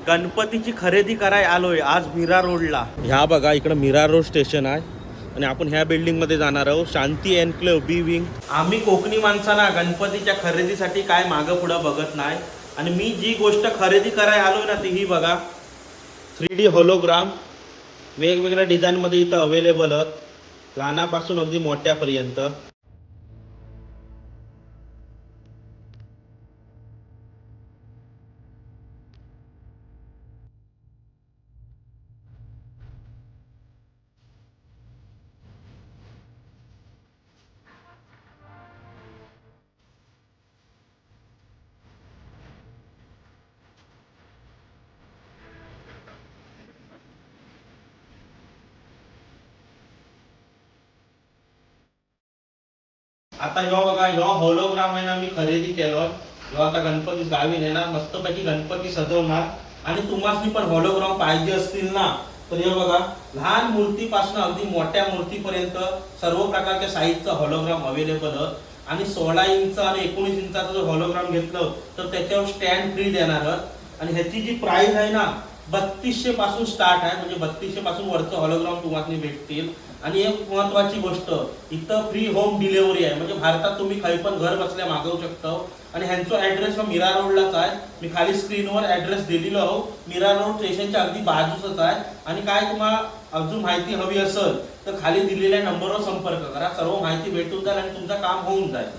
गणपतीची खरेदी कराय आलोय आज मीरा रोडला. ह्या बघा इकडं मीरा रोड स्टेशन आहे आणि आपण ह्या बिल्डिंग मध्ये जाणार आहोत, शांती एन्क्लेव्ह बी विंग. आम्ही कोकणी माणसांना गणपतीच्या खरेदीसाठी काय मागं पुढं बघत नाही. आणि मी जी गोष्ट खरेदी कराय आलोय ना ती ही बघा, 3D होलोग्राम वेगवेगळ्या डिझाईन मध्ये इथं अवेलेबल आहेत, लहानापासून अगदी मोठ्यापर्यंत. आता ह्यो बघा, ह्यो होलोग्राम आहे ना मी खरेदी केलो. ह्यो आता गणपती गावी नेणार, मस्तपैकी गणपती सजवणार. आणि तुम्हाला पण होलोग्राम पाहिजे असतील ना तर हे बघा, लहान मूर्तीपासून अगदी मोठ्या मूर्तीपर्यंत सर्व प्रकारच्या साईजचा होलोग्राम अवेलेबल आहे. आणि 16 इंच आणि 19 इंचाचा जर होलोग्राम घेतलं तर त्याच्यावर स्टँड फ्री देणार. आणि ह्याची जी प्राइस आहे ना 3200 पासून स्टार्ट आहे, म्हणजे 3200 पासून वरचं होलोग्राम तुम्हाला भेटतील. आणि एक महत्वाची गोष्ट, इथं फ्री होम डिलिव्हरी आहे, म्हणजे भारतात तुम्ही काही पण घर बसल्या मागवू शकता. आणि ह्यांचा ऍड्रेस मीरा रोडलाच आहे. मी खाली स्क्रीनवर ऍड्रेस दिलेलो आहो, मीरा रोड स्टेशनच्या अगदी बाजूच आहे. आणि काय तुम्हाला अजून माहिती हवी असेल तर खाली दिलेल्या नंबरवर संपर्क करा, सर्व माहिती भेटून जाईल आणि तुमचं काम होऊन जाईल.